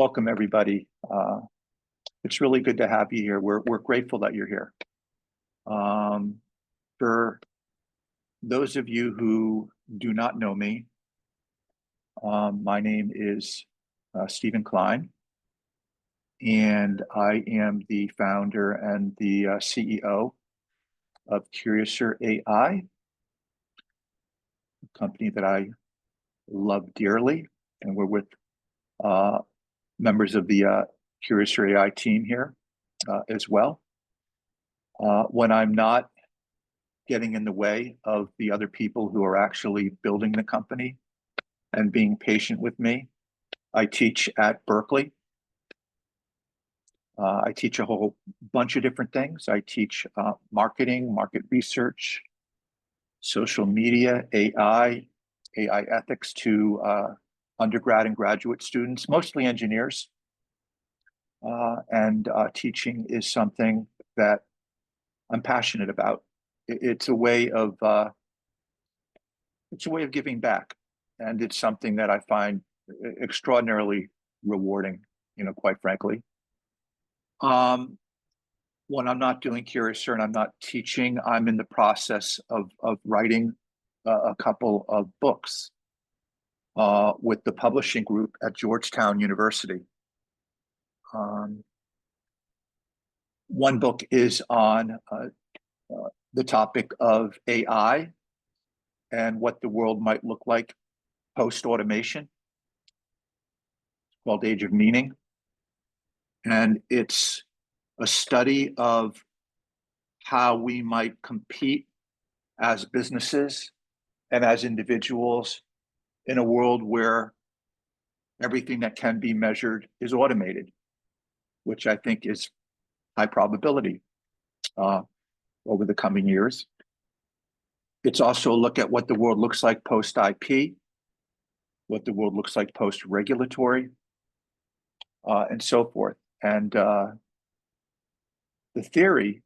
welcome everybody. It's really good to have you here. We're grateful that you're here. For those of you who do not know me, my name is Stephen Klein, and I am the founder and the CEO of Curiouser AI, a company that I love dearly, and we're with members of the Curiouser AI team here as well. When I'm not getting in the way of the other people who are actually building the company and being patient with me, I teach at Berkeley. I teach a whole bunch of different things. I teach marketing, market research, social media, AI ethics to undergrad and graduate students, mostly engineers. And teaching is something that I'm passionate about. It's a way of giving back, and it's something that I find extraordinarily rewarding. Quite frankly. When I'm not doing Curiouser and I'm not teaching, I'm in the process of writing a couple of books with the publishing group at Georgetown University. One book is on the topic of AI and what the world might look like post-automation, called Age of Meaning. And it's a study of how we might compete as businesses and as individuals in a world where everything that can be measured is automated, which I think is high probability over the coming years. It's also a look at what the world looks like post-IP, what the world looks like post-regulatory, and so forth. And the theory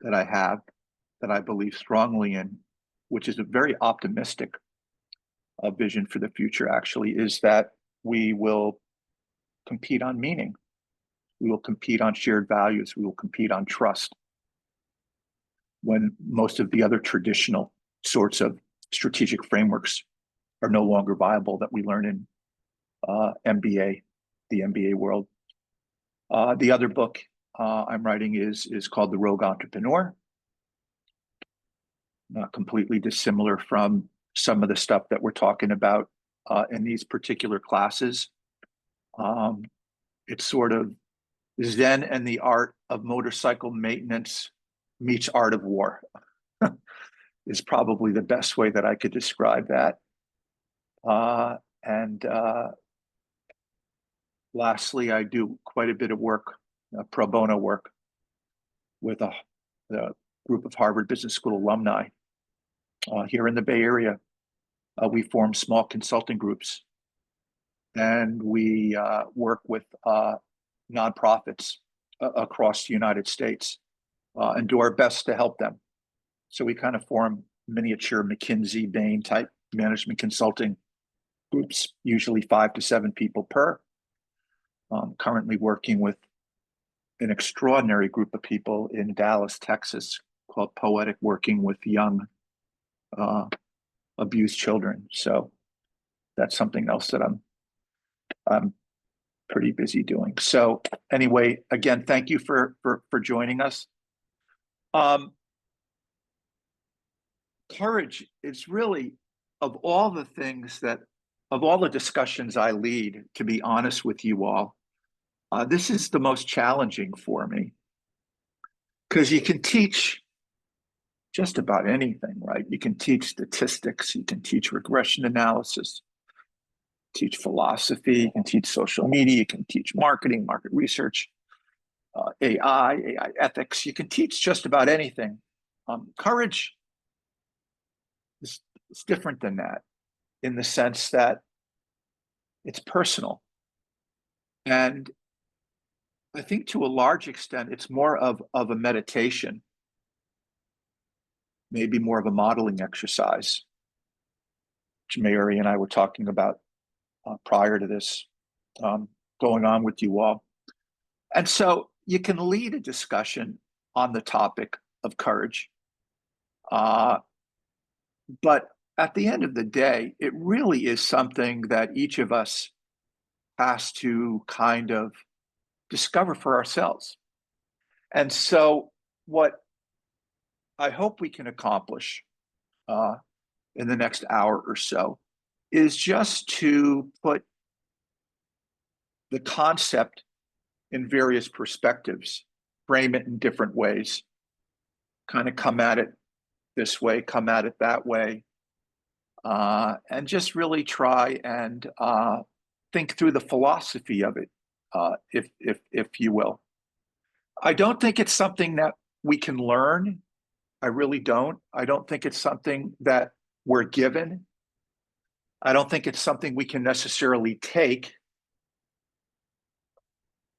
that I have, that I believe strongly in, which is a very optimistic vision for the future, actually, is that we will compete on meaning. We will compete on shared values. We will compete on trust, when most of the other traditional sorts of strategic frameworks are no longer viable that we learn in MBA, the MBA world. The other book I'm writing is called The Rogue Entrepreneur. Not completely dissimilar from some of the stuff that we're talking about in these particular classes. It's sort of Zen and the art of motorcycle maintenance meets art of war is probably the best way that I could describe that. Lastly, I do quite a bit of work, pro bono work, with a group of Harvard Business School alumni here in the Bay Area. We form small consulting groups, and we work with nonprofits across the United States and do our best to help them. So we kind of form miniature McKinsey, Bain type management consulting groups, usually 5 to 7 people per. Currently working with an extraordinary group of people in Dallas, Texas, called Poetic, working with young abused children. So that's something else that I'm pretty busy doing. So anyway, again, thank you for joining us. Courage is really, of all the discussions I lead, to be honest with you all, this is the most challenging for me, because you can teach just about anything, right? You can teach statistics, you can teach regression analysis, teach philosophy, you can teach social media, you can teach marketing, market research, AI ethics. You can teach just about anything. Courage is different than that, in the sense that it's personal. And I think to a large extent, it's more of a meditation, maybe more of a modeling exercise, which Mary and I were talking about prior to this. going on with you all. And so you can lead a discussion on the topic of courage. But at the end of the day, it really is something that each of us has to kind of discover for ourselves. And so, what I hope we can accomplish in the next hour or so is just to put the concept in various perspectives, frame it in different ways, kind of come at it this way, come at it that way, and just really try and think through the philosophy of it, if you will. I don't think it's something that we can learn. I really don't. I don't think it's something that we're given. I don't think it's something we can necessarily take.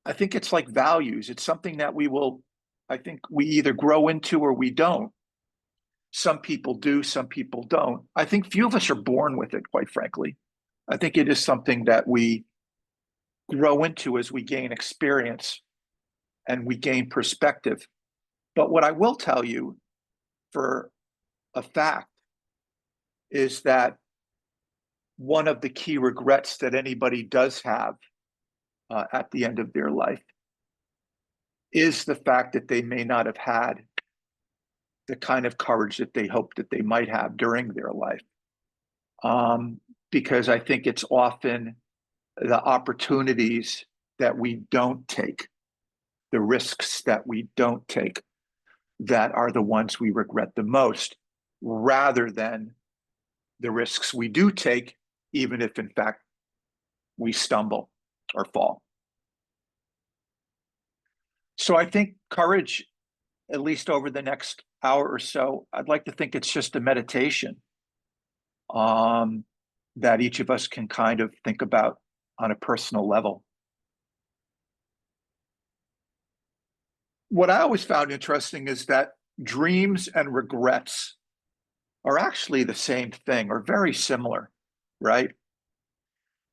I think it's like values. It's something that I think we either grow into or we don't. Some people do, some people don't. I think few of us are born with it, quite frankly. I think it is something that we grow into as we gain experience and we gain perspective. But what I will tell you for a fact is that one of the key regrets that anybody does have at the end of their life is the fact that they may not have had the kind of courage that they hoped that they might have during their life. Because I think it's often the opportunities that we don't take, the risks that we don't take, that are the ones we regret the most, rather than the risks we do take, even if in fact we stumble or fall. So I think courage, at least over the next hour or so, I'd like to think it's just a meditation that each of us can kind of think about on a personal level. What I always found interesting is that dreams and regrets are actually the same thing or very similar, right?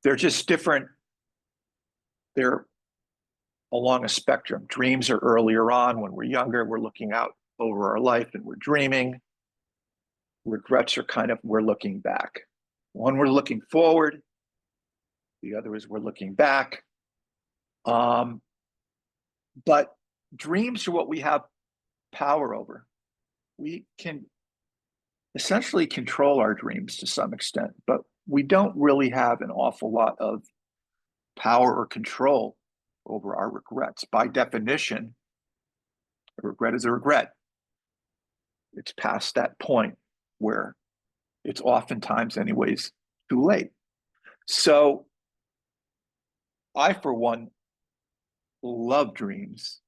They're just different. They're along a spectrum. Dreams are earlier on when we're younger, we're looking out over our life and we're dreaming. Regrets are kind of, we're looking back. One, we're looking forward. The other is we're looking back. But dreams are what we have power over. We can essentially control our dreams to some extent, but we don't really have an awful lot of power or control over our regrets. By definition, a regret is a regret. It's past that point where it's oftentimes, anyways, too late. So I, for one, love dreams,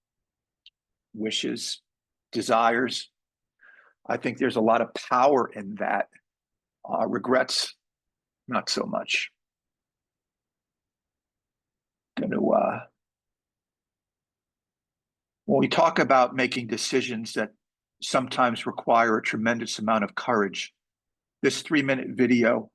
wishes, desires. I think there's a lot of power in that. Regrets, not so much. When we talk about making decisions that sometimes require a tremendous amount of courage, this 3-minute video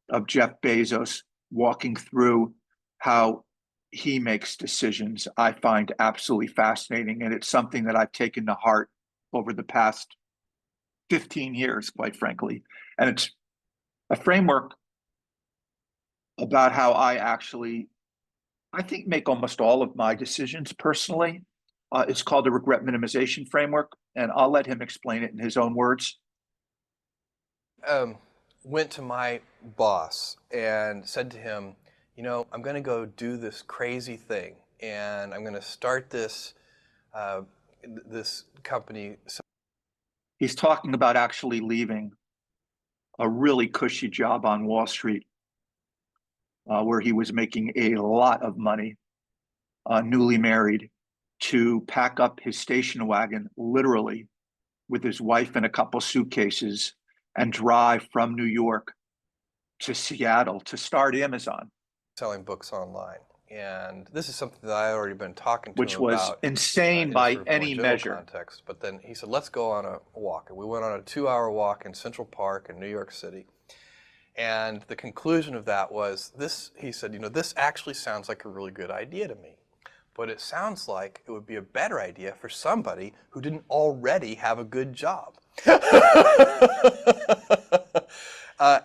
of Jeff Bezos walking through how he makes decisions, I find absolutely fascinating. And it's something that I've taken to heart over the past 15 years, quite frankly. And it's a framework about how I think, make almost all of my decisions personally. It's called the regret minimization framework, and I'll let him explain it in his own words. Went to my boss and said to him, I'm going to go do this crazy thing, and I'm going to start this company. He's talking about actually leaving a really cushy job on Wall Street, where he was making a lot of money, newly married, to pack up his station wagon, literally, with his wife and a couple suitcases, and drive from New York to Seattle to start Amazon. Selling books online. And this is something that I already been talking to which him was about, insane by sort of any measure. Context. But then he said, let's go on a walk. And we went on a 2-hour walk in Central Park in New York City. And the conclusion of that was this, he said, this actually sounds like a really good idea to me, but it sounds like it would be a better idea for somebody who didn't already have a good job.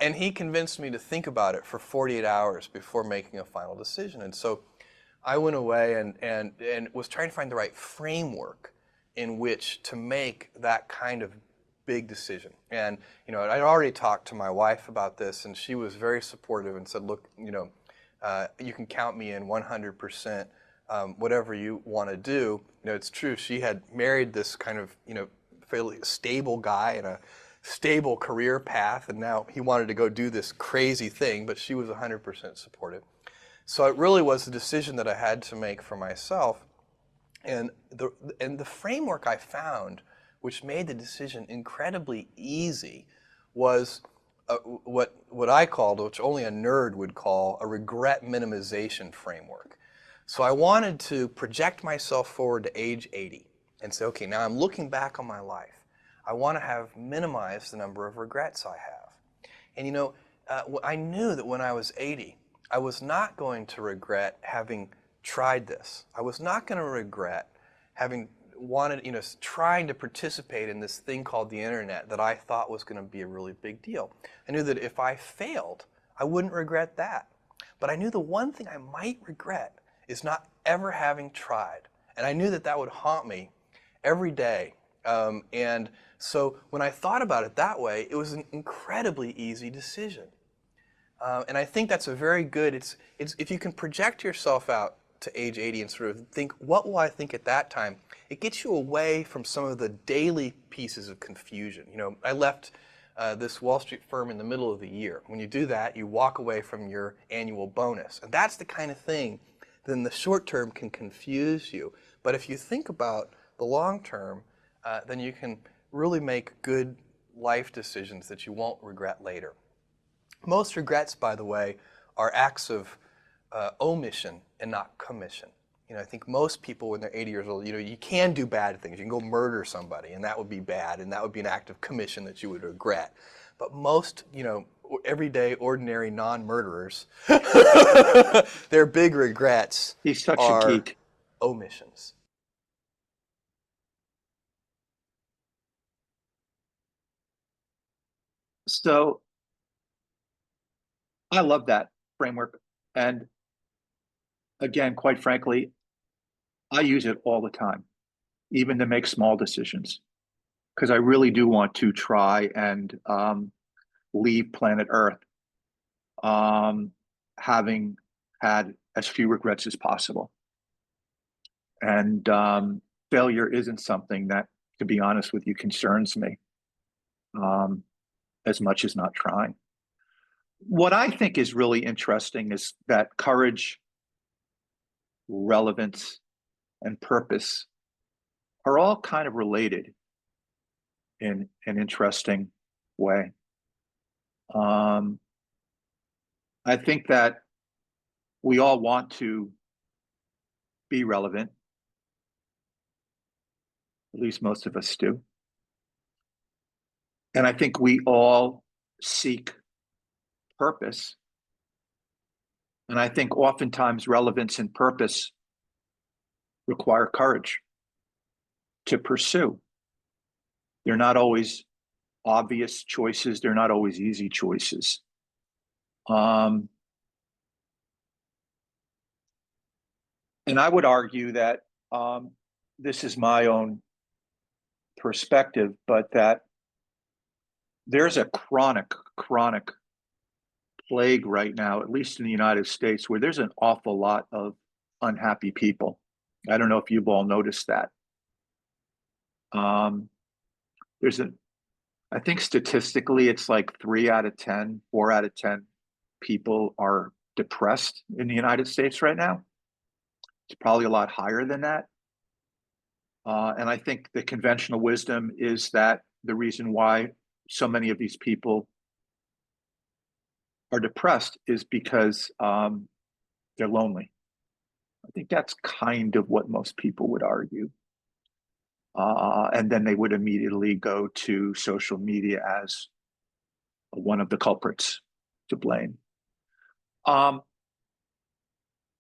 And he convinced me to think about it for 48 hours before making a final decision. And so I went away and was trying to find the right framework in which to make that kind of big decision. And I'd already talked to my wife about this, and she was very supportive and said, look, you can count me in 100%, whatever you want to do. It's true, she had married this kind of fairly stable guy in a stable career path, and now he wanted to go do this crazy thing, but she was 100% supportive. So it really was a decision that I had to make for myself. And the framework I found, which made the decision incredibly easy, was what I called, which only a nerd would call, a regret minimization framework. So I wanted to project myself forward to age 80 and say, okay, now I'm looking back on my life. I want to have minimized the number of regrets I have. And I knew that when I was 80, I was not going to regret having tried this. I was not going to regret having wanted, trying to participate in this thing called the internet that I thought was going to be a really big deal. I knew that if I failed, I wouldn't regret that. But I knew the one thing I might regret is not ever having tried. And I knew that that would haunt me every day. And so when I thought about it that way, it was an incredibly easy decision. And I think that's a very good, it's if you can project yourself out to age 80 and sort of think, what will I think at that time? It gets you away from some of the daily pieces of confusion. I left this Wall Street firm in the middle of the year. When you do that, you walk away from your annual bonus. And that's the kind of thing that in the short term can confuse you. But if you think about the long term, then you can really make good life decisions that you won't regret later. Most regrets, by the way, are acts of omission and not commission. I think most people when they're 80 years old, you can do bad things. You can go murder somebody, and that would be bad, and that would be an act of commission that you would regret. But most, everyday, ordinary non-murderers, their big regrets He's such are a geek. omissions. So I love that framework. And again, quite frankly, I use it all the time, even to make small decisions, because I really do want to try and leave planet Earth having had as few regrets as possible. And failure isn't something that, to be honest with you, concerns me as much as not trying. What I think is really interesting is that courage, relevance, and purpose are all kind of related in an interesting way. I think that we all want to be relevant. At least most of us do. And I think we all seek purpose. And I think oftentimes relevance and purpose require courage to pursue. They're not always obvious choices. They're not always easy choices. And I would argue that this is my own perspective, but that there's a chronic plague right now, at least in the United States, where there's an awful lot of unhappy people. I don't know if you've all noticed that. I think statistically, it's like 3 out of 10, 4 out of 10 people are depressed in the United States right now. It's probably a lot higher than that. And I think the conventional wisdom is that the reason why so many of these people are depressed is because they're lonely. I think that's kind of what most people would argue. And then they would immediately go to social media as one of the culprits. to blame. Um,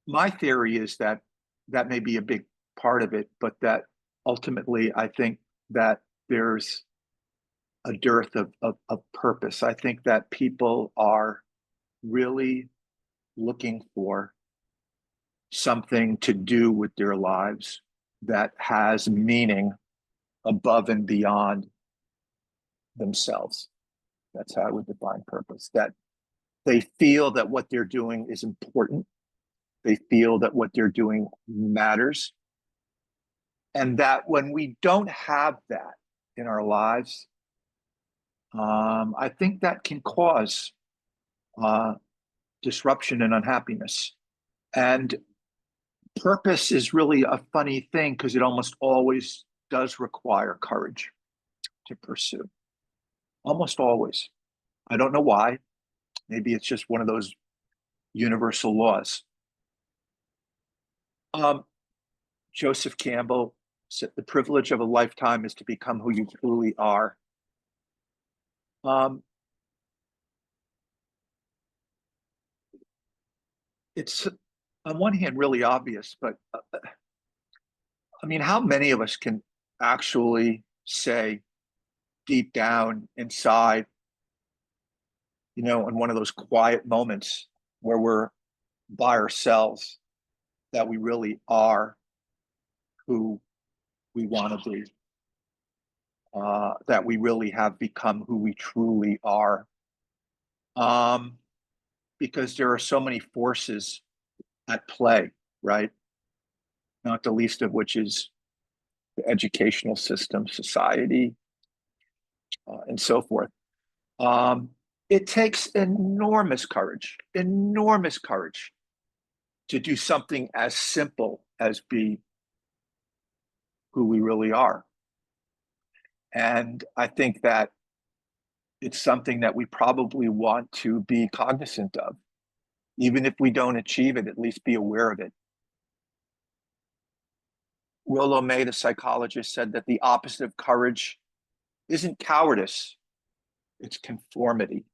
my theory is that that may be a big part of it, but that ultimately I think that there's a dearth of purpose. I think that people are really looking for something to do with their lives that has meaning above and beyond themselves. That's how I would define purpose. That they feel that what they're doing is important. They feel that what they're doing matters. And that when we don't have that in our lives, I think that can cause uh, disruption and unhappiness. And purpose is really a funny thing because it almost always does require courage to pursue. Almost always. I don't know why. Maybe it's just one of those universal laws. Joseph Campbell said, "The privilege of a lifetime is to become who you truly are." It's on one hand really obvious, but I mean, how many of us can actually say deep down inside, you know, in one of those quiet moments where we're by ourselves, that we really are who we want to be, that we really have become who we truly are. Because there are so many forces at play, right? Not the least of which is the educational system, society, and so forth. Um, it takes enormous courage to do something as simple as be who we really are. And I think that it's something that we probably want to be cognizant of. Even if we don't achieve it, at least be aware of it. Rollo May, the psychologist, said that the opposite of courage isn't cowardice, it's conformity.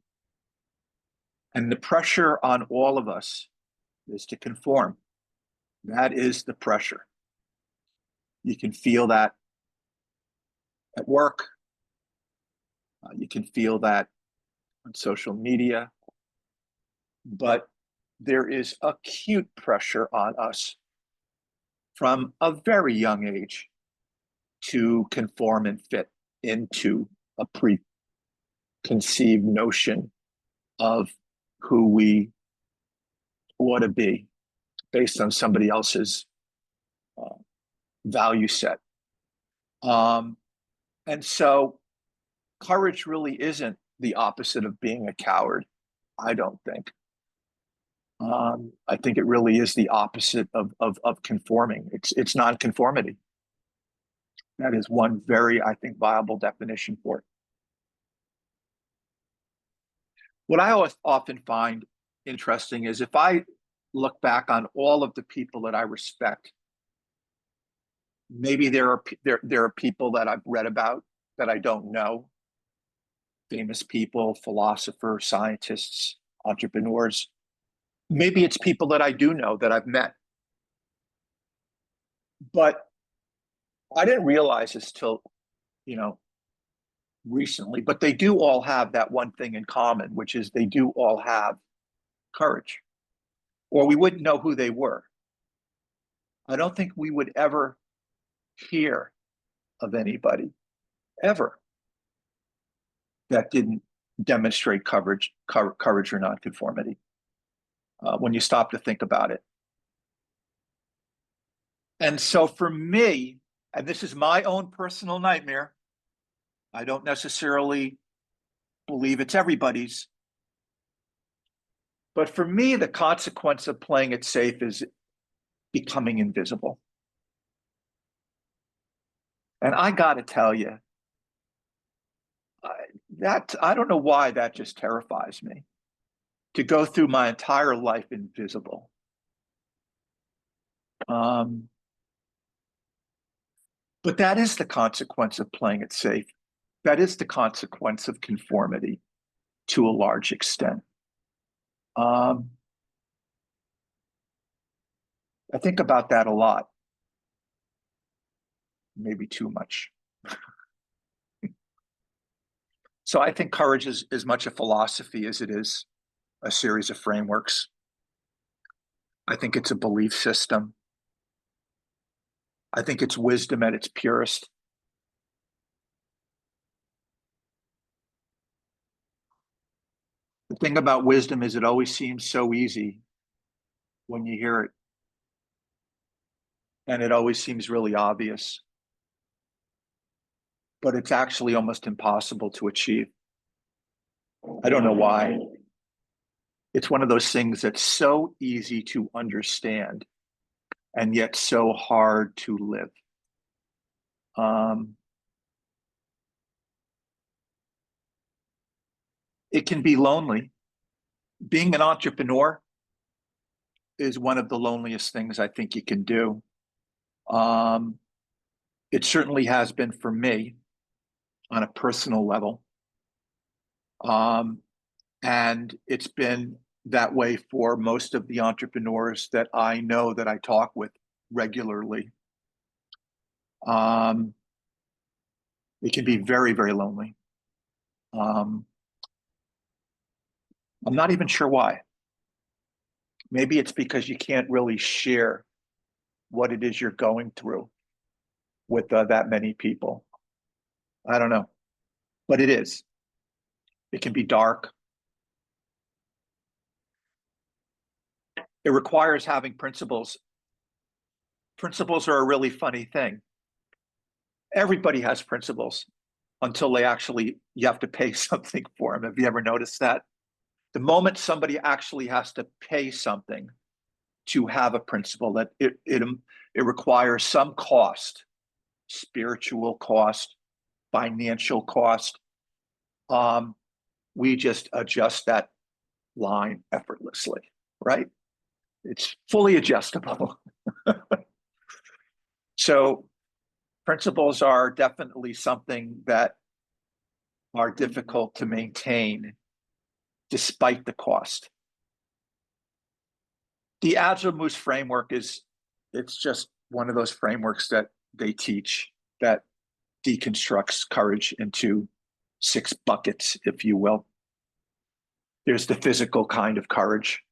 And the pressure on all of us is to conform. That is the pressure. You can feel that at work. You can feel that on social media. But there is acute pressure on us from a very young age to conform and fit into a preconceived notion of who we ought to be based on somebody else's value set. And so courage really isn't the opposite of being a coward, I don't think. I think it really is the opposite of conforming. It's non-conformity. That is one very, I think, viable definition for it. What I often find interesting is if I look back on all of the people that I respect, maybe there are people that I've read about that I don't know, famous people, philosophers, scientists, entrepreneurs. Maybe it's people that I do know that I've met. But I didn't realize this till, you know, recently, but they do all have that one thing in common, which is they do all have courage, or we wouldn't know who they were. I don't think we would ever hear of anybody ever that didn't demonstrate courage or nonconformity when you stop to think about it. And so for me, and this is my own personal nightmare, I don't necessarily believe it's everybody's, but for me, the consequence of playing it safe is becoming invisible. And I got to tell you, that I don't know why that just terrifies me, to go through my entire life invisible. But that is the consequence of playing it safe. That is the consequence of conformity to a large extent. Um, I think about that a lot, maybe too much. So I think courage is as much a philosophy as it is a series of frameworks. I think it's a belief system. I think it's wisdom at its purest. The thing about wisdom is it always seems so easy when you hear it, and it always seems really obvious, but it's actually almost impossible to achieve. I don't know why. It's one of those things that's so easy to understand and yet so hard to live. Um, it can be lonely. Being an entrepreneur is one of the loneliest things I think you can do. Um, it certainly has been for me on a personal level. Um, and it's been that way for most of the entrepreneurs that I know that I talk with regularly. Um, it can be very, very lonely. Um, I'm not even sure why. Maybe it's because you can't really share what it is you're going through with that many people. I don't know, but it is. It can be dark. It requires having principles. Principles are a really funny thing. Everybody has principles until you have to pay something for them. Have you ever noticed that? The moment somebody actually has to pay something to have a principle, that it requires some cost, spiritual cost, financial cost. We just adjust that line effortlessly, right? It's fully adjustable. So principles are definitely something that are difficult to maintain despite the cost. The Agile Moose framework it's just one of those frameworks that they teach that deconstructs courage into 6 buckets, if you will. There's the physical kind of courage.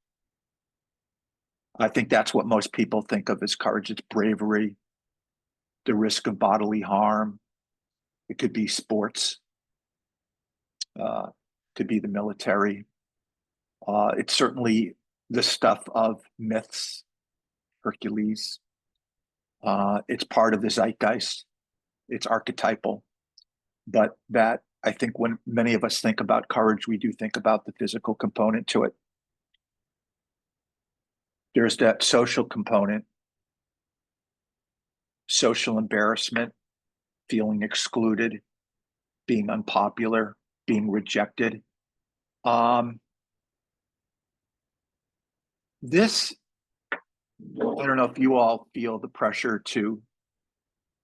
I think that's what most people think of as courage. It's bravery, the risk of bodily harm. It could be sports, could be the military. It's certainly the stuff of myths, Hercules. It's part of the zeitgeist. It's archetypal. But that, I think, when many of us think about courage, we do think about the physical component to it. There's that social component, social embarrassment, feeling excluded, being unpopular, being rejected. Um, this, I don't know if you all feel the pressure to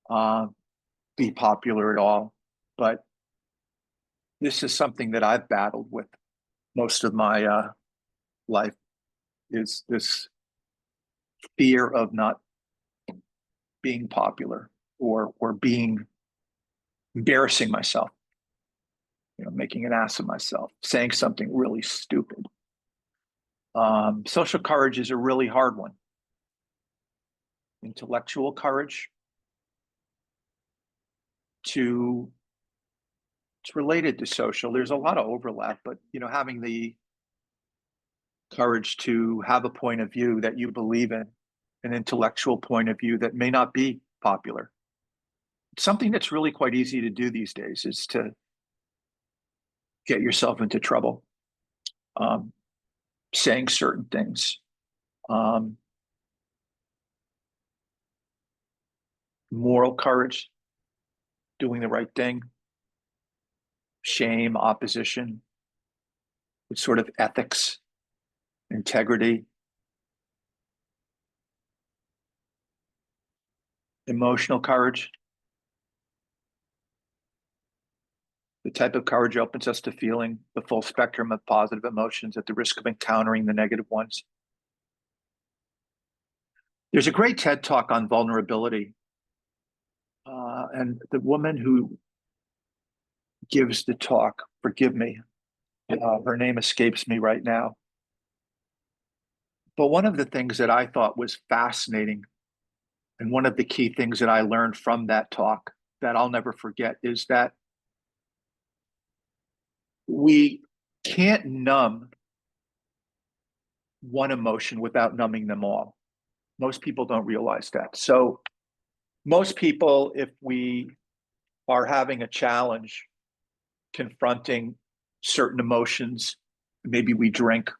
uh, be popular at all, but this is something that I've battled with most of my life, is this fear of not being popular or being embarrassing myself, making an ass of myself, saying something really stupid. Social courage is a really hard one. Intellectual courage to it's related to social. There's a lot of overlap, but having the courage to have a point of view that you believe in, an intellectual point of view that may not be popular. Something that's really quite easy to do these days is to get yourself into trouble, um, saying certain things. Um, Moral courage, doing the right thing, shame, opposition, it's sort of ethics, integrity, emotional courage. The type of courage opens us to feeling the full spectrum of positive emotions at the risk of encountering the negative ones. There's a great TED talk on vulnerability. And the woman who gives the talk, forgive me, her name escapes me right now. But one of the things that I thought was fascinating, and one of the key things that I learned from that talk that I'll never forget, is that we can't numb one emotion without numbing them all. Most people don't realize that. So most people, if we are having a challenge confronting certain emotions, maybe we drink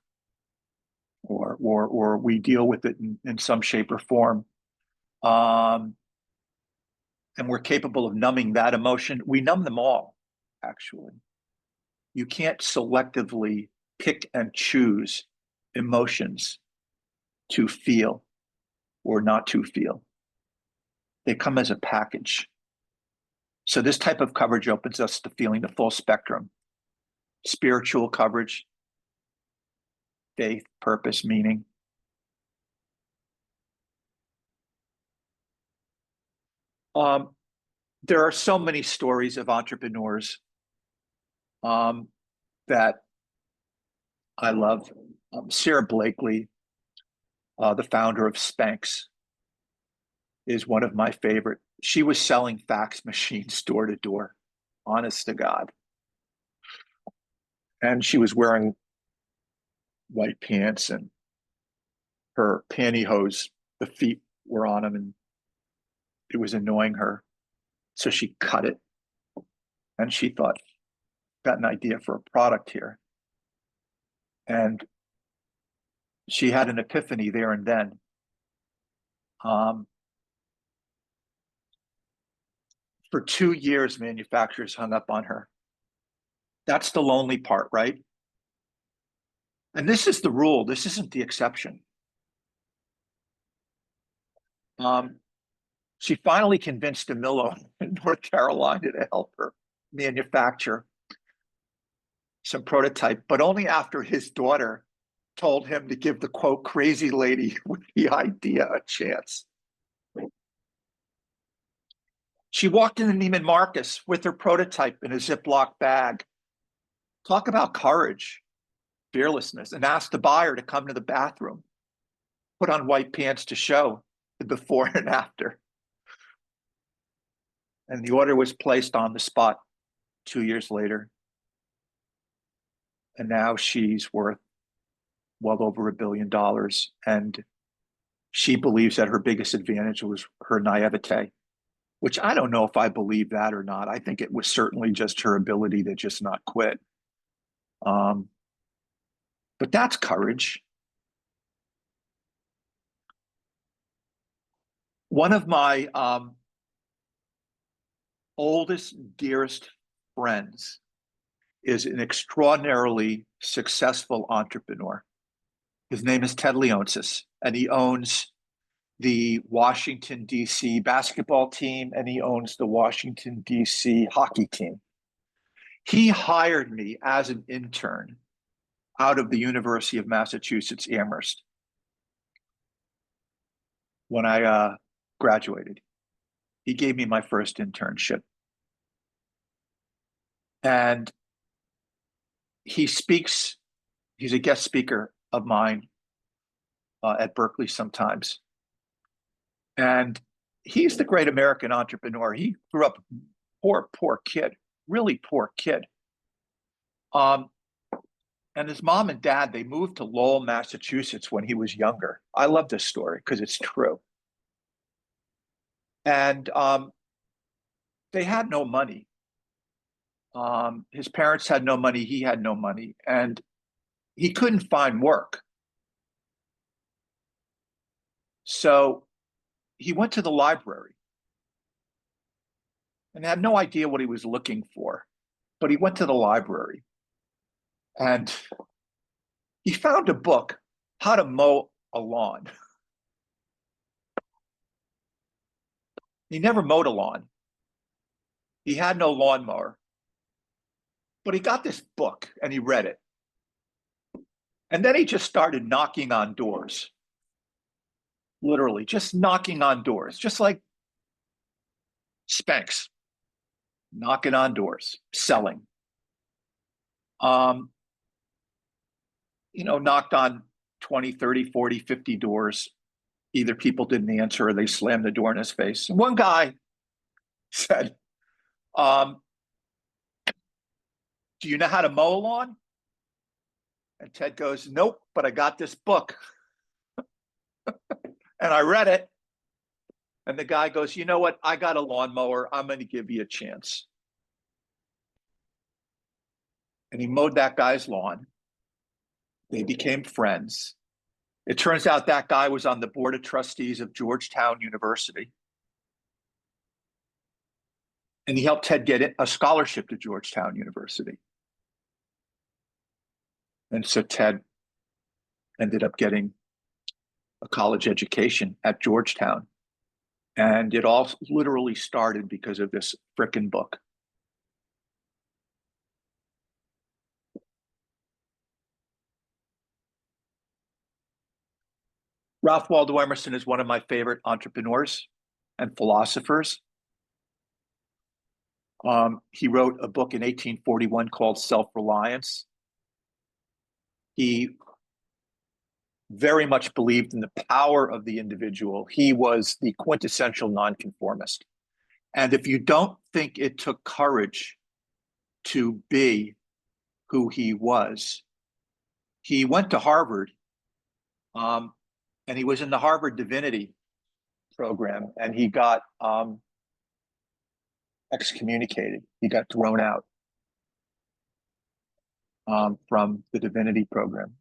or we deal with it in some shape or form, and we're capable of numbing that emotion, we numb them all, actually. You can't selectively pick and choose emotions to feel or not to feel. They come as a package. So this type of coverage opens us to feeling the full spectrum: spiritual coverage, faith, purpose, meaning. There are so many stories of entrepreneurs that I love. Sarah Blakely, the founder of Spanx, is one of my favorite. She was selling fax machines door to door, honest to God. And she was wearing white pants, and her pantyhose, the feet were on them, and it was annoying her. So she cut it, and she thought, got an idea for a product here. And she had an epiphany there and then. For 2 years, manufacturers hung up on her. That's the lonely part, right? And this is the rule. This isn't the exception. She finally convinced DeMillo in North Carolina to help her manufacture some prototype, but only after his daughter told him to give the quote crazy lady with the idea a chance. She walked into Neiman Marcus with her prototype in a Ziploc bag. Talk about courage, fearlessness, and asked the buyer to come to the bathroom, put on white pants to show the before and after. And the order was placed on the spot 2 years later. And now she's worth well over $1 billion. And she believes that her biggest advantage was her naivete, which I don't know if I believe that or not. I think it was certainly just her ability to just not quit. But that's courage. One of my oldest, dearest friends is an extraordinarily successful entrepreneur. His name is Ted Leonsis, and he owns the Washington, D.C. basketball team, and he owns the Washington, D.C. hockey team. He hired me as an intern out of the University of Massachusetts Amherst when I graduated. He gave me my first internship. And he's a guest speaker of mine at Berkeley sometimes. And he's the great American entrepreneur. He grew up poor kid, really poor kid. And his mom and dad, they moved to Lowell, Massachusetts when he was younger. I love this story because it's true. And they had no money. His parents had no money. He had no money. And he couldn't find work. So he went to the library and had no idea what he was looking for. But he went to the library and he found a book, How to Mow a Lawn. He never mowed a lawn. He had no lawnmower. But he got this book and he read it. And then he just started knocking on doors. Literally, just knocking on doors, just like Spanx, knocking on doors, selling. Knocked on 20, 30, 40, 50 doors. Either people didn't answer or they slammed the door in his face. And one guy said, do you know how to mow a lawn? And Ted goes, nope, but I got this book. And I read it. And the guy goes, you know what? I got a lawnmower. I'm going to give you a chance. And he mowed that guy's lawn. They became friends. It turns out that guy was on the board of trustees of Georgetown University. And he helped Ted get a scholarship to Georgetown University. And so Ted ended up getting a college education at Georgetown. And it all literally started because of this frickin' book. Ralph Waldo Emerson is one of my favorite entrepreneurs and philosophers. He wrote a book in 1841 called Self-Reliance. He very much believed in the power of the individual. He was the quintessential nonconformist. And if you don't think it took courage to be who he was, he went to Harvard, and he was in the Harvard Divinity program, and he got excommunicated. He got thrown out from the Divinity program.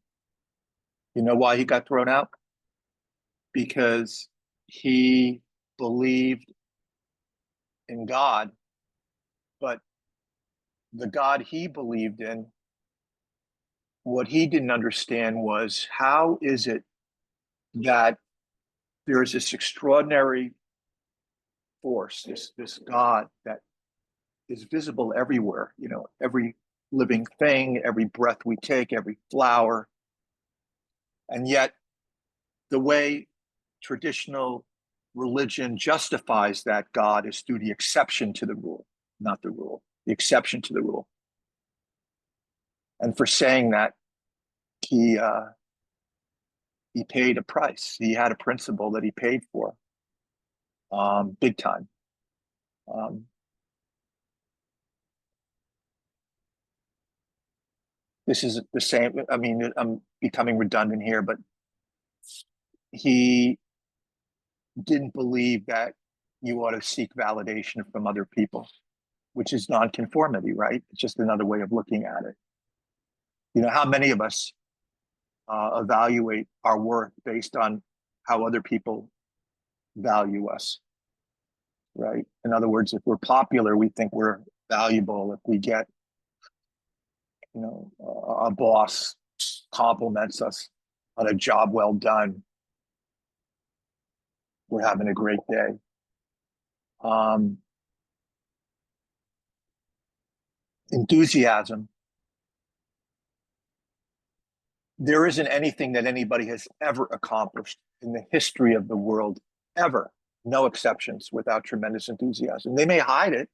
You know why he got thrown out? Because he believed in God, but the God he believed in, what he didn't understand was, how is it that there is this extraordinary force, this God that is visible everywhere, every living thing, every breath we take, every flower. And yet the way traditional religion justifies that God is through the exception to the rule, not the rule, the exception to the rule. And for saying that, he paid a price. He had a principle that he paid for, big time. This is the same. I mean, I'm becoming redundant here, but he didn't believe that you ought to seek validation from other people, which is nonconformity, right? It's just another way of looking at it. How many of us evaluate our worth based on how other people value us, right? In other words, if we're popular, we think we're valuable. If we get, a boss compliments us on a job well done, we're having a great day. Enthusiasm. There isn't anything that anybody has ever accomplished in the history of the world, ever, no exceptions, without tremendous enthusiasm. They may hide it,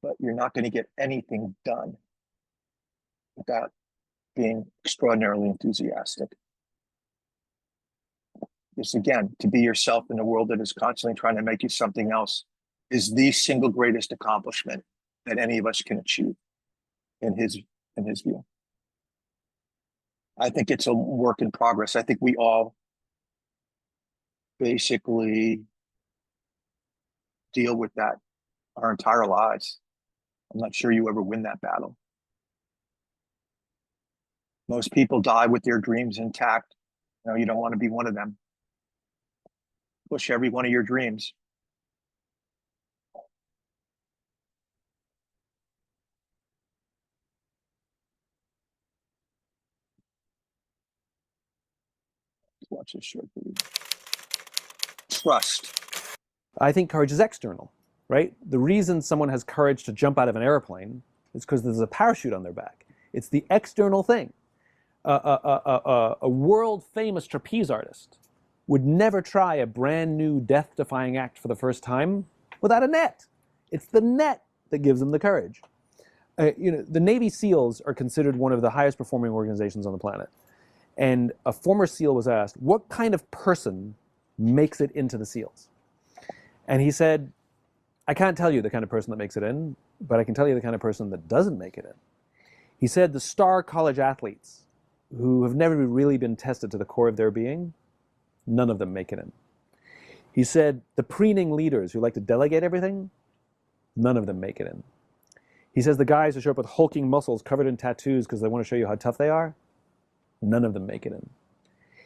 but you're not going to get anything done without being extraordinarily enthusiastic. This, again, to be yourself in a world that is constantly trying to make you something else is the single greatest accomplishment that any of us can achieve in his view. I think it's a work in progress. I think we all basically deal with that our entire lives. I'm not sure you ever win that battle. Most people die with their dreams intact. You don't want to be one of them. Push every one of your dreams. Let's watch this short video. Trust. I think courage is external, right? The reason someone has courage to jump out of an airplane is because there's a parachute on their back. It's the external thing. A world-famous trapeze artist would never try a brand new death-defying act for the first time without a net. It's the net that gives them the courage. The Navy SEALs are considered one of the highest performing organizations on the planet. And a former SEAL was asked, what kind of person makes it into the SEALs? And he said, I can't tell you the kind of person that makes it in, but I can tell you the kind of person that doesn't make it in. He said the star college athletes who have never really been tested to the core of their being, none of them make it in. He said the preening leaders who like to delegate everything, none of them make it in. He says the guys who show up with hulking muscles covered in tattoos because they want to show you how tough they are, none of them make it in.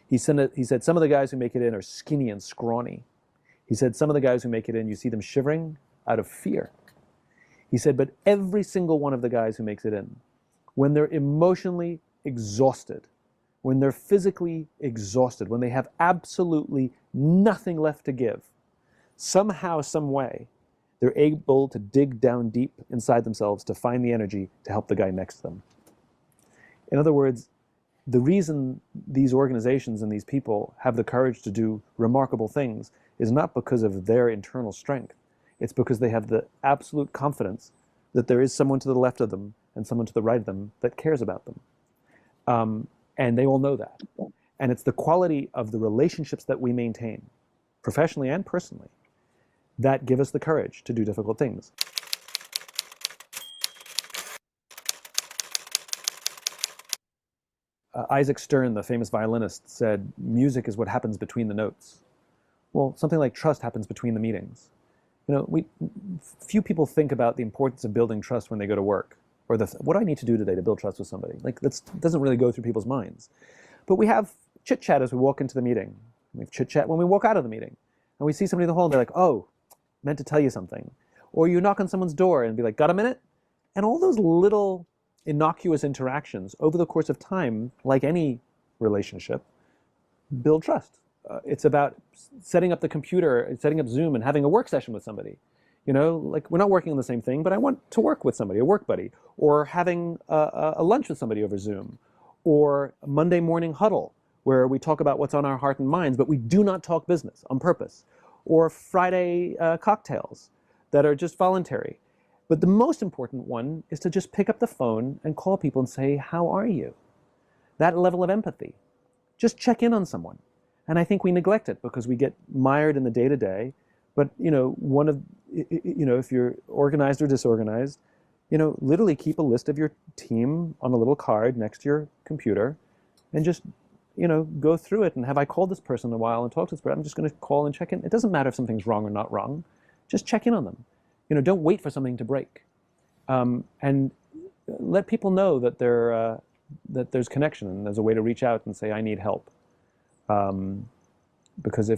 He said some of the guys who make it in are skinny and scrawny. He said some of the guys who make it in, you see them shivering out of fear. He said, but every single one of the guys who makes it in, when they're emotionally exhausted, when they're physically exhausted, when they have absolutely nothing left to give, somehow, some way, they're able to dig down deep inside themselves to find the energy to help the guy next to them. In other words, the reason these organizations and these people have the courage to do remarkable things is not because of their internal strength. It's because they have the absolute confidence that there is someone to the left of them and someone to the right of them that cares about them. And they all know that. And it's the quality of the relationships that we maintain, professionally and personally, that give us the courage to do difficult things. Isaac Stern, the famous violinist, said, music is what happens between the notes. Well, something like trust happens between the meetings. Few people think about the importance of building trust when they go to work, or what do I need to do today to build trust with somebody? Like, that doesn't really go through people's minds. But we have chit-chat as we walk into the meeting. We have chit-chat when we walk out of the meeting. And we see somebody in the hall and they're like, oh, meant to tell you something. Or you knock on someone's door and be like, got a minute? And all those little innocuous interactions over the course of time, like any relationship, build trust. It's about setting up the computer, setting up Zoom and having a work session with somebody. Like, we're not working on the same thing, but I want to work with somebody, a work buddy, or having a lunch with somebody over Zoom, or a Monday morning huddle where we talk about what's on our heart and minds, but we do not talk business on purpose, or Friday cocktails that are just voluntary. But the most important one is to just pick up the phone and call people and say, how are you? That level of empathy. Just check in on someone. And I think we neglect it because we get mired in the day-to-day. But, if you're organized or disorganized, literally keep a list of your team on a little card next to your computer and just, go through it. And have I called this person in a while and talked to this person? I'm just going to call and check in. It doesn't matter if something's wrong or not wrong. Just check in on them. Don't wait for something to break. And let people know that that there's connection and there's a way to reach out and say, I need help. Because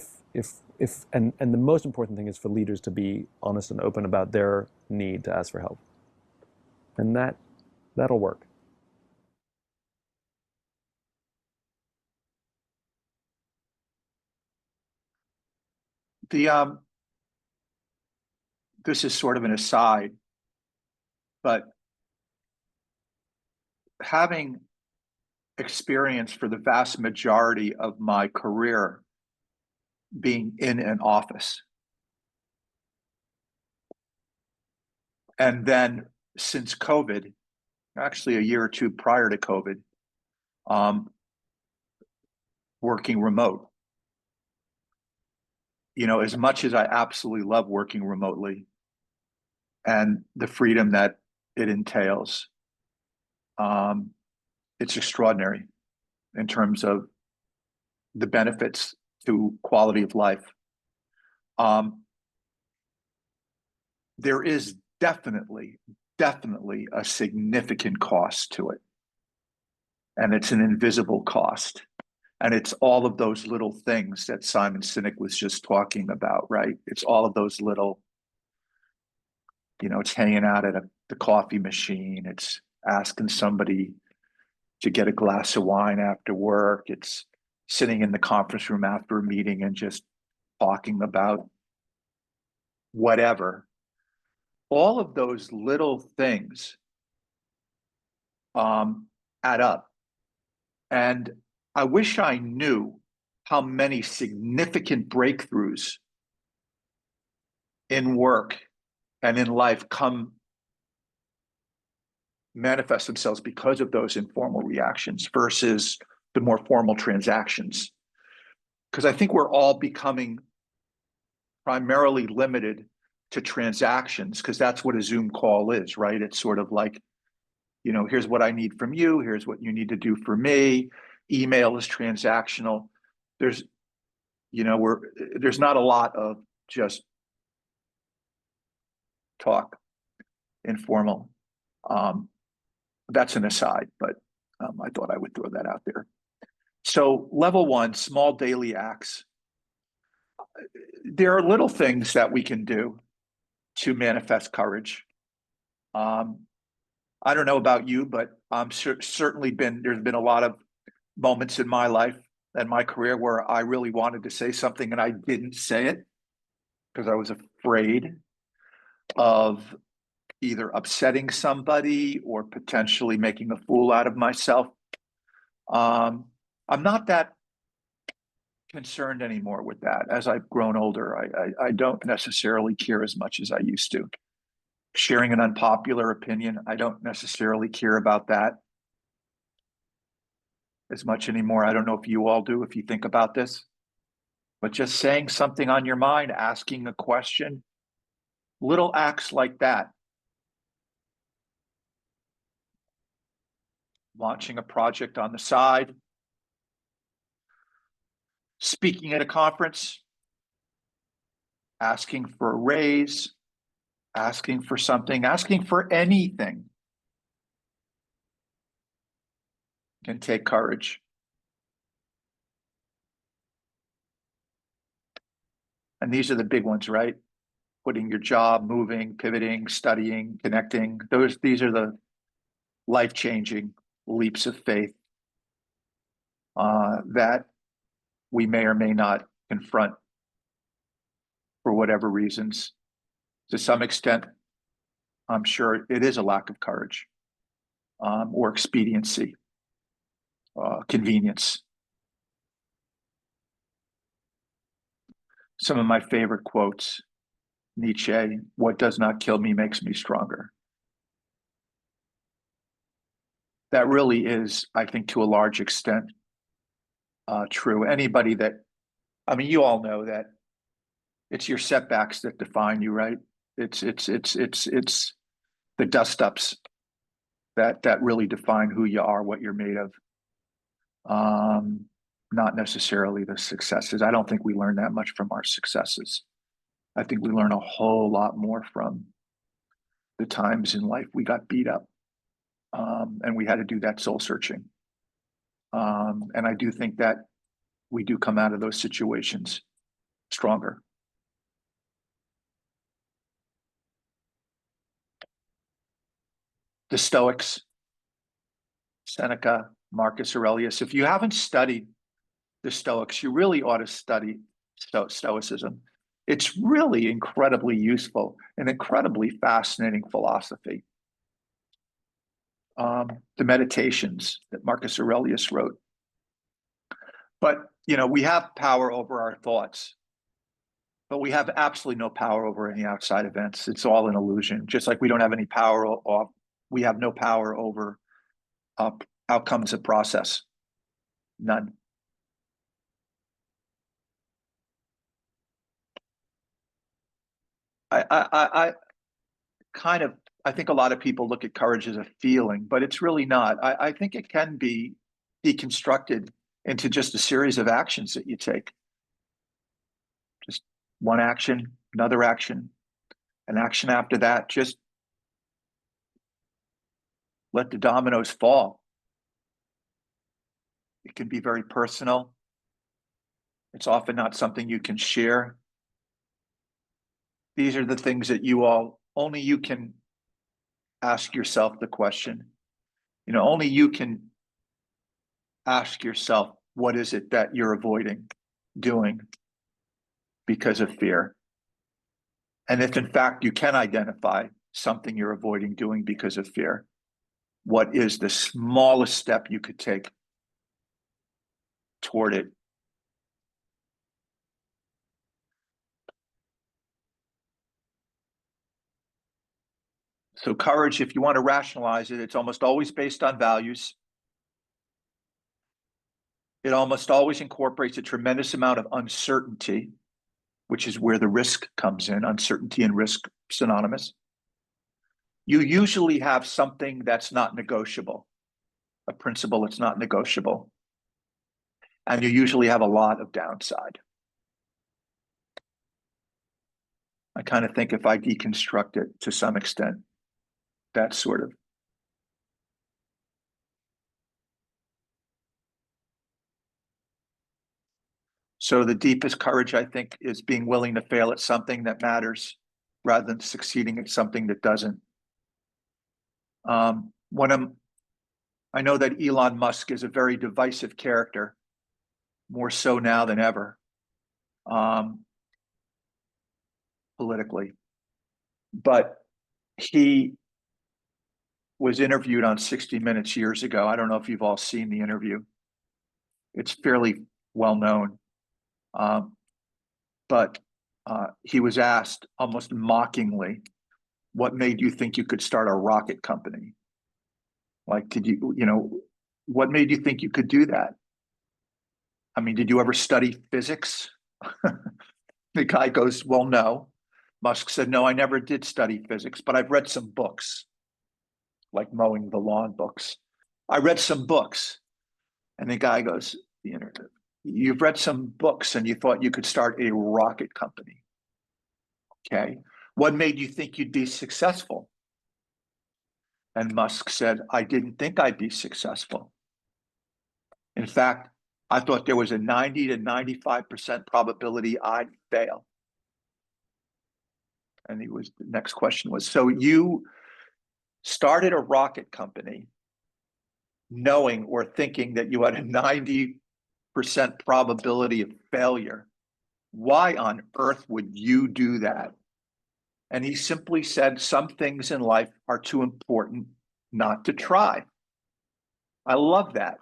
and the most important thing is for leaders to be honest and open about their need to ask for help. And that'll work. This is sort of an aside, but having experience for the vast majority of my career being in an office, and then since COVID, actually a year or two prior to COVID, working remote. As much as I absolutely love working remotely and the freedom that it entails, it's extraordinary in terms of the benefits to quality of life. There is definitely a significant cost to it. And it's an invisible cost. And it's all of those little things that Simon Sinek was just talking about, right? It's all of those little, it's hanging out at the coffee machine. It's asking somebody to get a glass of wine after work. It's sitting in the conference room after a meeting and just talking about whatever. all of those little things add up. And I wish I knew how many significant breakthroughs in work and in life manifest themselves because of those informal reactions versus the more formal transactions. Because I think we're all becoming primarily limited to transactions, because that's what a Zoom call is, right? It's sort of like, here's what I need from you, here's what you need to do for me. Email is transactional. There's not a lot of just talk, informal. That's an aside, but I thought I would throw that out there. So level 1, small daily acts. There are little things that we can do to manifest courage. I don't know about you, but certainly there's been a lot of moments in my life and my career where I really wanted to say something and I didn't say it because I was afraid of either upsetting somebody or potentially making a fool out of myself. I'm not that concerned anymore with that. As I've grown older, I don't necessarily care as much as I used to. Sharing an unpopular opinion, I don't necessarily care about that as much anymore. I don't know if you all do, if you think about this, but just saying something on your mind, asking a question, little acts like that. Launching a project on the side, speaking at a conference, asking for a raise, asking for something, asking for anything can take courage. And these are the big ones, right? Quitting your job, moving, pivoting, studying, connecting. These are the life-changing leaps of faith that we may or may not confront for whatever reasons. To some extent, I'm sure it is a lack of courage or expediency, convenience. Some of my favorite quotes, Nietzsche, "What does not kill me makes me stronger." That really is, I think, to a large extent, true. Anybody you all know that it's your setbacks that define you, right? It's the dust ups that really define who you are, what you're made of. Not necessarily the successes. I don't think we learn that much from our successes. I think we learn a whole lot more from the times in life we got beat up, and we had to do that soul searching. And I do think that we do come out of those situations stronger. The Stoics, Seneca, Marcus Aurelius. If you haven't studied the Stoics, you really ought to study Stoicism. It's really incredibly useful and incredibly fascinating philosophy. The Meditations that Marcus Aurelius wrote. But, we have power over our thoughts, but we have absolutely no power over any outside events. It's all an illusion. Just like we don't have any power, we have no power over outcomes of process. None. I think a lot of people look at courage as a feeling, but it's really not. I think it can be deconstructed into just a series of actions that you take. Just one action, another action, an action after that. Just let the dominoes fall. It can be very personal. It's often not something you can share. These are the things that only you can ask yourself the question. Only you can ask yourself, what is it that you're avoiding doing because of fear? And if in fact you can identify something you're avoiding doing because of fear? What is the smallest step you could take toward it? So courage, if you want to rationalize it, it's almost always based on values. It almost always incorporates a tremendous amount of uncertainty, which is where the risk comes in. Uncertainty and risk synonymous. You usually have something that's not negotiable, a principle that's not negotiable. And you usually have a lot of downside. I kind of think if I deconstruct it to some extent, that's sort of. So the deepest courage, I think, is being willing to fail at something that matters rather than succeeding at something that doesn't. I know that Elon Musk is a very divisive character, more so now than ever, politically. But he was interviewed on 60 Minutes years ago. I don't know if you've all seen the interview. It's fairly well known. But he was asked almost mockingly, what made you think you could start a rocket company? Like, what made you think you could do that? I mean, did you ever study physics? The guy goes, well, no. Musk said, no, I never did study physics, but I've read some books, like mowing the lawn books. I read some books. And the guy goes, you've read some books and you thought you could start a rocket company. Okay. What made you think you'd be successful? And Musk said, I didn't think I'd be successful. In fact, I thought there was a 90 to 95% probability I'd fail. And the next question was, so you started a rocket company knowing or thinking that you had a 90% probability of failure. Why on earth would you do that? And he simply said, some things in life are too important not to try. I love that.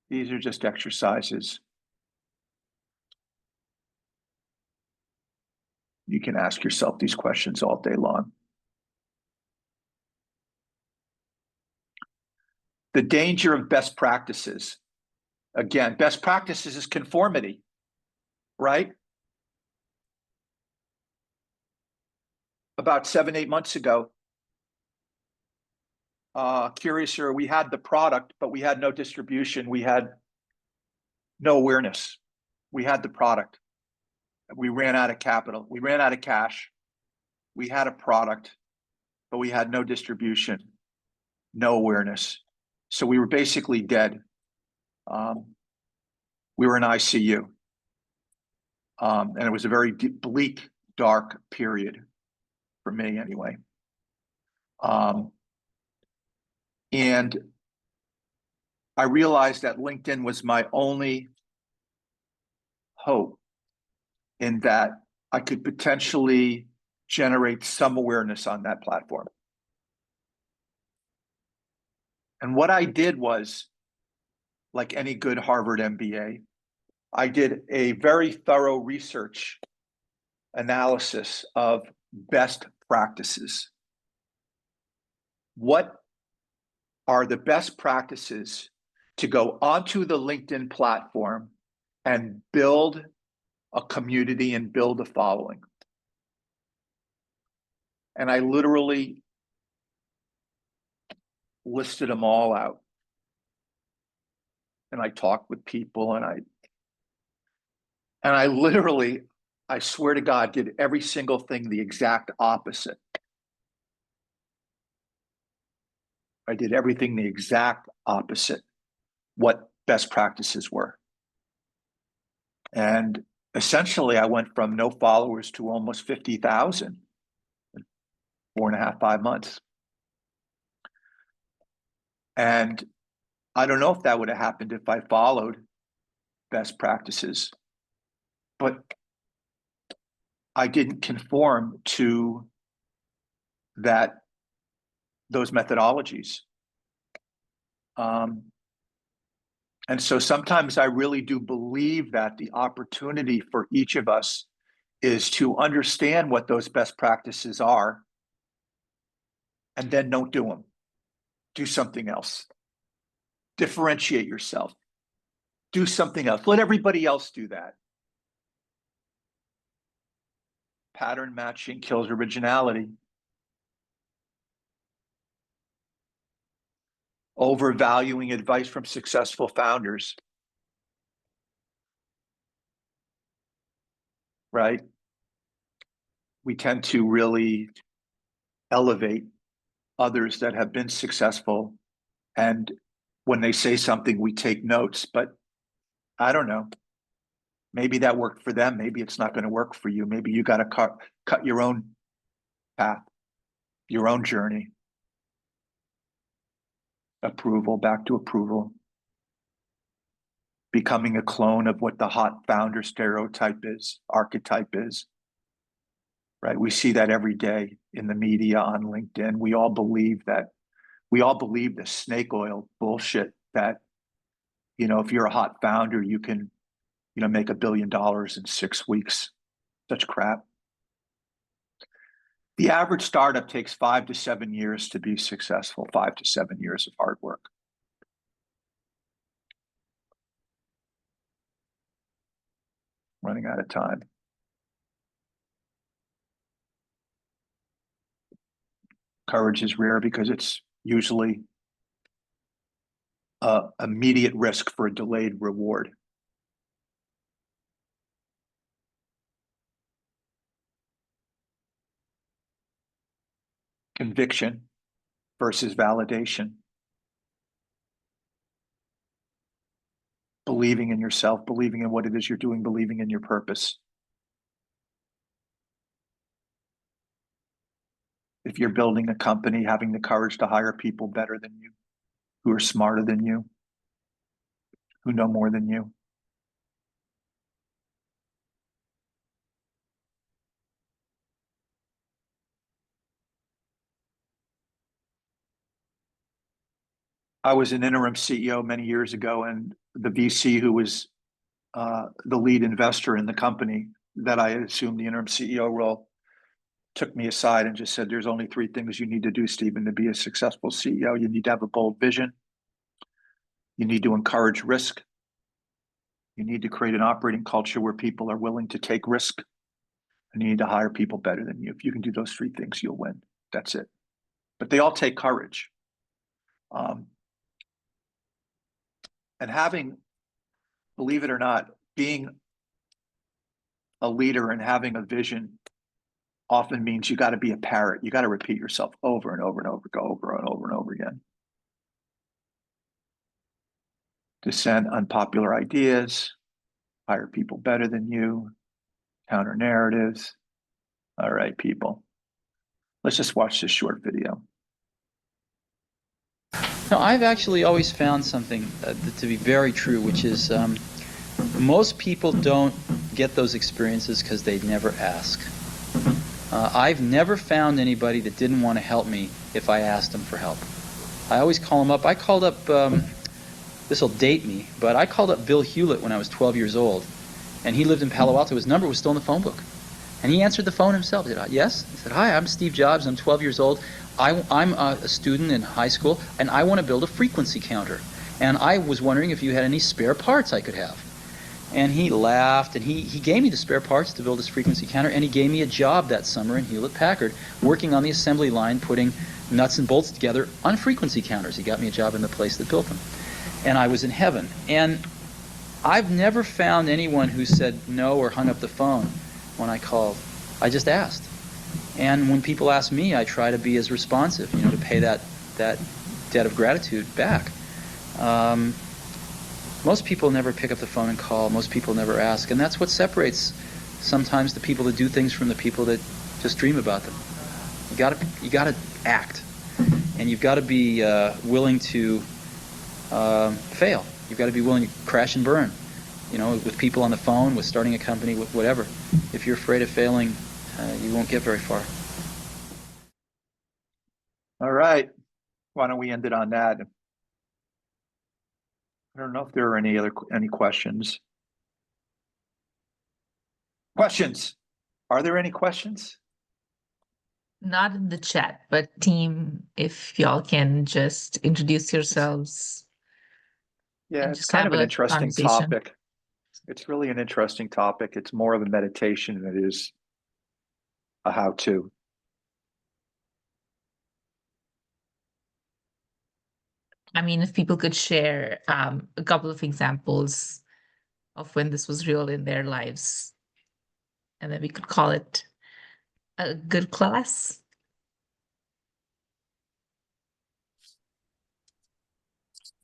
These are just exercises. You can ask yourself these questions all day long. The danger of best practices. Again, best practices is conformity, right? About 7-8 months ago, Curiouser, we had the product, but we had no distribution. We had no awareness. We had the product. We ran out of capital. We ran out of cash. We had a product, but we had no distribution, no awareness. So we were basically dead. We were in ICU. And it was a very bleak, dark period for me anyway. And I realized that LinkedIn was my only hope in that I could potentially generate some awareness on that platform. And what I did was, like any good Harvard MBA, I did a very thorough research analysis of best practices. What are the best practices to go onto the LinkedIn platform and build a community and build a following? And I literally listed them all out. And I talked with people and I literally, I swear to God, did every single thing the exact opposite. I did everything the exact opposite, what best practices were. And essentially, I went from no followers to almost 50,000 in 4.5, 5 months. And I don't know if that would have happened if I followed best practices, but I didn't conform to those methodologies. And so sometimes I really do believe that the opportunity for each of us is to understand what those best practices are and then don't do them. Do something else. Differentiate yourself. Do something else. Let everybody else do that. Pattern matching kills originality. Overvaluing advice from successful founders. Right? We tend to really elevate others that have been successful. And when they say something, we take notes. But I don't know. Maybe that worked for them. Maybe it's not going to work for you. Maybe you got to cut your own path, your own journey. Approval, back to approval. Becoming a clone of what the hot founder stereotype is, archetype is. Right? We see that every day in the media, on LinkedIn. We all believe the snake oil bullshit that, if you're a hot founder, you can, make $1 billion in 6 weeks. Such crap. The average startup takes 5 to 7 years to be successful, 5 to 7 years of hard work. Running out of time. Courage is rare because it's usually immediate risk for a delayed reward. Conviction versus validation. Believing in yourself, believing in what it is you're doing, believing in your purpose. If you're building a company, having the courage to hire people better than you, who are smarter than you, who know more than you. I was an interim CEO many years ago, and the VC who was the lead investor in the company that I had assumed the interim CEO role took me aside and just said, there's only 3 things you need to do, Stephen, to be a successful CEO. You need to have a bold vision. You need to encourage risk. You need to create an operating culture where people are willing to take risk. And you need to hire people better than you. If you can do those 3 things, you'll win. That's it. But they all take courage. And having, believe it or not, being a leader and having a vision often means you got to be a parrot. You got to repeat yourself over and over and over, go over and over and over again. Dissent unpopular ideas, hire people better than you, counter narratives. All right, people. Let's just watch this short video. No, I've actually always found something to be very true, which is most people don't get those experiences because they never ask. I've never found anybody that didn't want to help me if I asked them for help. I always call them up. I called up, this will date me, but I called up Bill Hewlett when I was 12 years old, and he lived in Palo Alto. His number was still in the phone book. And he answered the phone himself. He said, yes? He said, hi, I'm Steve Jobs. I'm 12 years old. I'm a student in high school, and I want to build a frequency counter. And I was wondering if you had any spare parts I could have. And he laughed, and he gave me the spare parts to build this frequency counter, and he gave me a job that summer in Hewlett-Packard, working on the assembly line, putting nuts and bolts together on frequency counters. He got me a job in the place that built them. And I was in heaven. And I've never found anyone who said no or hung up the phone when I called. I just asked. And when people ask me, I try to be as responsive, to pay that debt of gratitude back. Most people never pick up the phone and call. Most people never ask. And that's what separates sometimes the people that do things from the people that just dream about them. You gotta act. And you've got to be willing to fail. You've got to be willing to crash and burn. you know, with people on the phone, with starting a company, with whatever. If you're afraid of failing, you won't get very far. All right. Why don't we end it on that? I don't know if there are any questions. Questions? Are there any questions? Not in the chat, but team, if y'all can just introduce yourselves Yeah, and it's just kind have of an a interesting conversation. topic. It's really an interesting topic. It's more of a meditation than it is a how-to. I mean, if people could share a couple of examples of when this was real in their lives, and then we could call it a good class.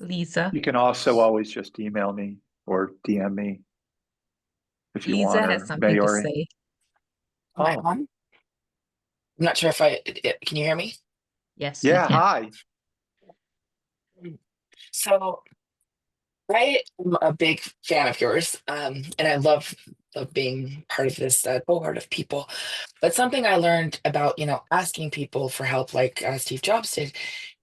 Lisa. You can also always just email me or DM me if you Lisa want, has or something to Mayori. say. Am I Oh, on? I'm not sure if can you hear me? Yes, we yeah. can. Hi. So I am a big fan of yours, and I love being part of this cohort of people. But something I learned about, asking people for help, like Steve Jobs did,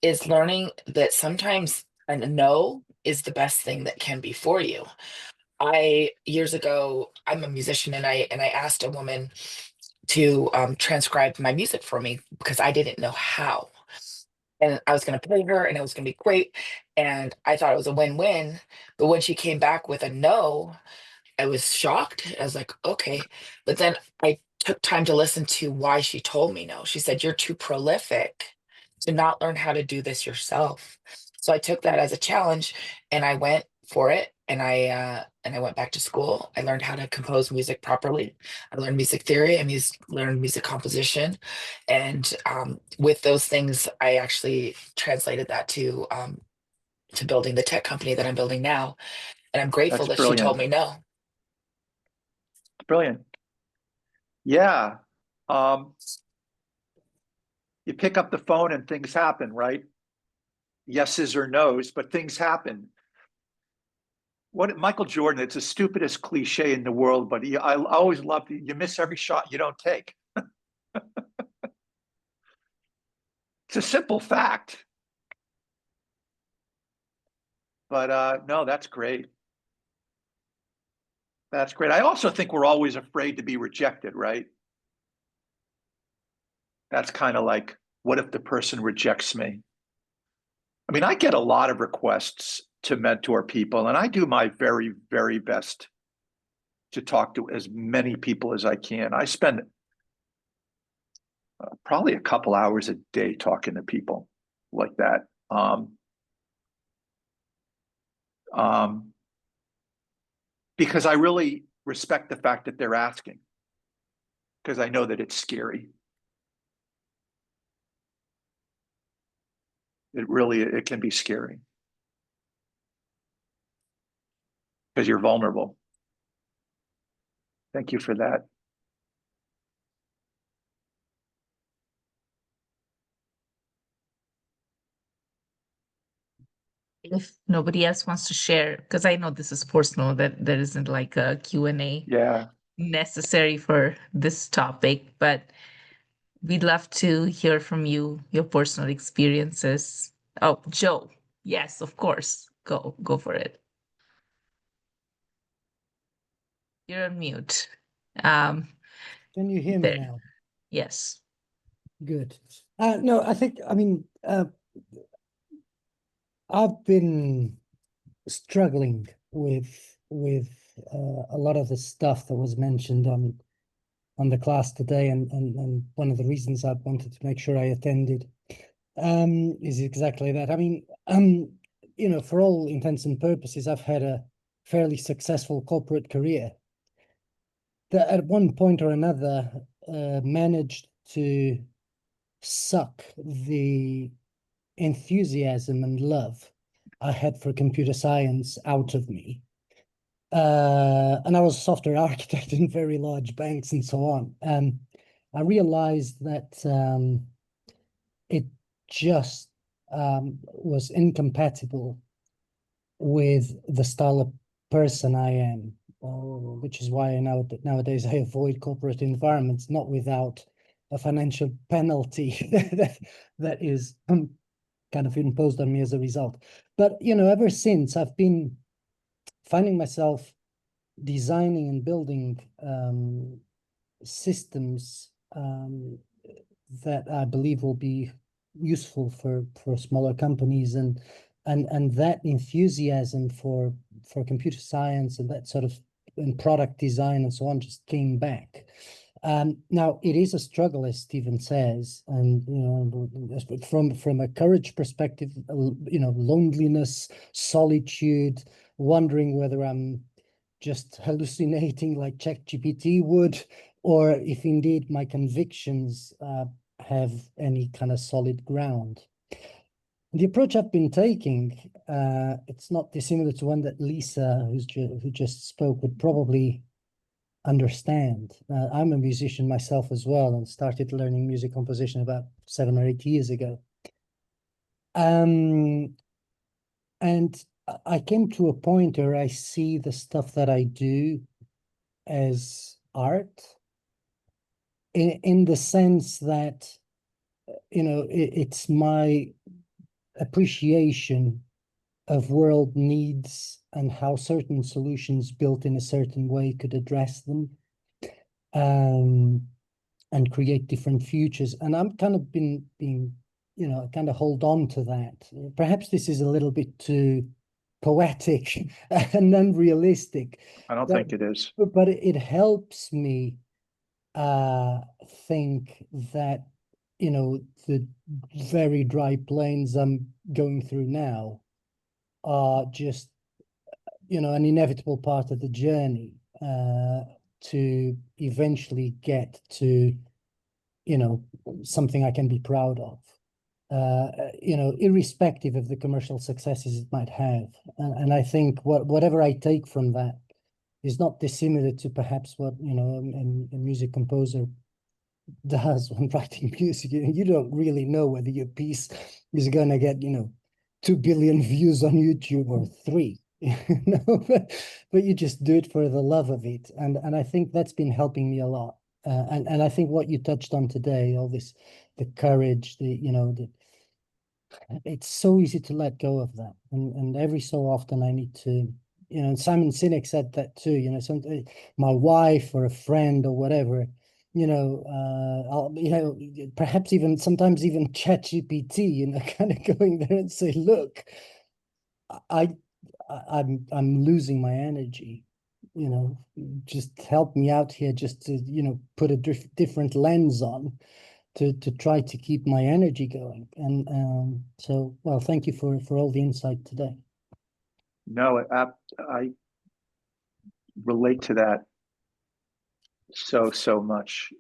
is learning that sometimes a no is the best thing that can be for you. Years ago, I'm a musician, and I asked a woman to transcribe my music for me because I didn't know how. And I was going to pay her and it was going to be great. And I thought it was a win-win. But when she came back with a no, I was shocked. I was like, okay. But then I took time to listen to why she told me no. She said, "You're too prolific to not learn how to do this yourself." So I took that as a challenge and I went for it. And I went back to school. I learned how to compose music properly. I learned music theory. Learned music composition, and with those things, I actually translated that to building the tech company that I'm building now. And I'm grateful That's that she told brilliant. me no. Brilliant. Yeah. You pick up the phone and things happen, right? Yeses or nos, but things happen. What Michael Jordan, it's the stupidest cliche in the world, but I always love you miss every shot you don't take. It's a simple fact. But no, that's great. That's great. I also think we're always afraid to be rejected, right? That's kind of like, what if the person rejects me? I mean, I get a lot of requests to mentor people, and I do my very, very best to talk to as many people as I can. I spend probably a couple hours a day talking to people like that. Because I really respect the fact that they're asking, because I know that it's scary. It can be scary because you're vulnerable. Thank you for that. If nobody else wants to share, because I know this is personal, that there isn't like a Q&A Yeah. necessary for this topic, but we'd love to hear from you, your personal experiences. Oh, Joe. Yes, of course. Go for it. You're on mute. Can you hear me There. now? Yes. Good. No, I've been struggling with a lot of the stuff that was mentioned on the class today, and one of the reasons I wanted to make sure I attended is exactly that. I mean, for all intents and purposes, I've had a fairly successful corporate career that at one point or another managed to suck the enthusiasm and love I had for computer science out of me. And I was a software architect in very large banks and so on. I realized that it just was incompatible with the style of person I am, which is why nowadays I avoid corporate environments, not without a financial penalty that is kind of imposed on me as a result. But, ever since, I've been finding myself designing and building systems that I believe will be useful for smaller companies, and that enthusiasm for computer science and that sort of and product design and so on just came back. Now it is a struggle, as Stephen says, and from a courage perspective, loneliness, solitude, wondering whether I'm just hallucinating like ChatGPT would, or if indeed my convictions have any kind of solid ground. The approach I've been taking, it's not dissimilar to one that Lisa, who just spoke, would probably understand. I'm a musician myself as well, and started learning music composition about 7 or 8 years ago. And I came to a point where I see the stuff that I do as art, in the sense that, it's my appreciation of world needs and how certain solutions built in a certain way could address them, and create different futures. And I'm kind of being, kind of hold on to that. Perhaps this is a little bit too poetic and unrealistic. I don't think it is. But it helps me think that, the very dry plains I'm going through now are just, an inevitable part of the journey to eventually get to, something I can be proud of, irrespective of the commercial successes it might have. And I think whatever I take from that is not dissimilar to perhaps what, a music composer does when writing music. You don't really know whether your piece is going to get, 2 billion views on YouTube or 3, but you just do it for the love of it. And I think that's been helping me a lot. And I think what you touched on today, all this, the courage, it's so easy to let go of that. And every so often I need to, and Simon Sinek said that too, my wife or a friend or whatever, I'll, perhaps sometimes even ChatGPT, kind of going there and say, look, I'm losing my energy, just help me out here, just to, put a different lens on to try to keep my energy going. And so, well, thank you for all the insight today. No, I relate to that so much.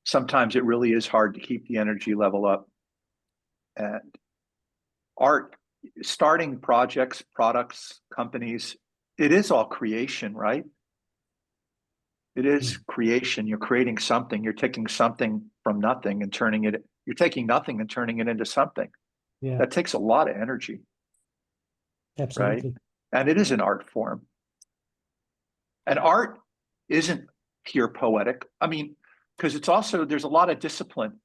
Sometimes it really is hard to keep the energy level up. And art, starting projects, products, companies, it is all creation, right? It is creation. You're creating something. You're taking something from nothing and you're taking nothing and turning it into something. Yeah, That takes a lot of energy. absolutely. Right? And it is an art form. And art isn't pure poetic. I mean, because there's a lot of discipline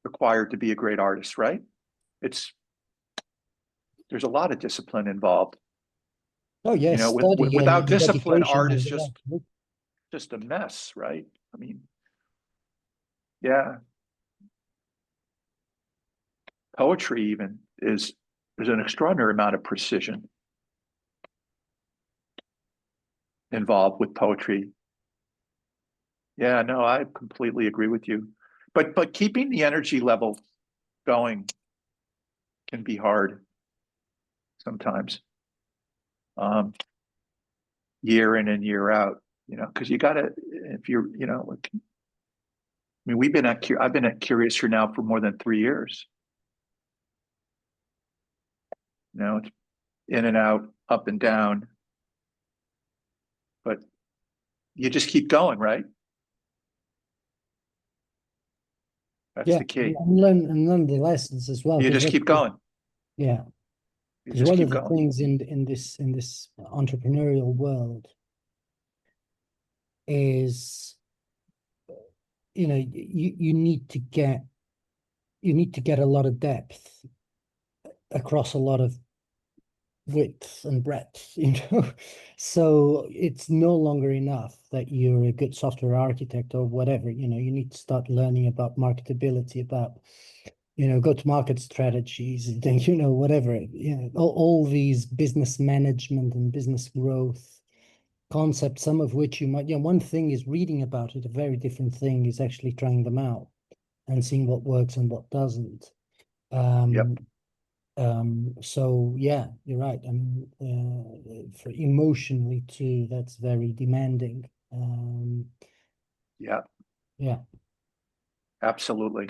required to be a great artist, right? There's a lot of discipline involved. Oh yes, without discipline, dedication art is and just a mess, right? I mean, yeah. Poetry even is an extraordinary amount of precision involved with poetry. Yeah, no, I completely agree with you. But keeping the energy level going can be hard sometimes. Year in and year out, because you gotta, if you're, like, I mean, I've been at Curious here now for more than 3 years. It's in and out, up and down, but you just keep going, right? That's the key. And learn the lessons as well. You just keep going. Yeah. You Because just one keep of the going. things in this entrepreneurial world is, you know, you need to get a lot of depth across a lot of width and breadth, you know. So it's no longer enough that you're a good software architect or whatever, you know. You need to start learning about marketability, about, you know, go-to-market strategies, you know, whatever, you know, all these business management and business growth concepts, some of which you might, you know, one thing is reading about it, a very different thing is actually trying them out and seeing what works and what doesn't. So yeah, you're right. I mean, for emotionally too, that's very demanding. Yeah, Yeah. absolutely.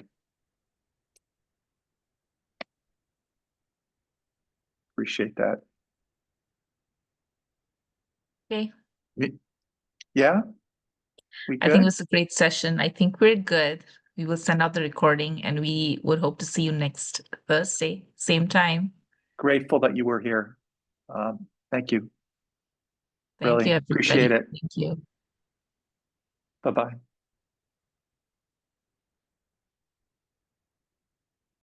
Appreciate that. Okay. Yeah, we I think it good? was a great session. I think we're good. We will send out the recording and we would hope to see you next Thursday, same time. Grateful that you were here. Thank you. Thank Really you, appreciate everybody. it. Thank you. Bye-bye.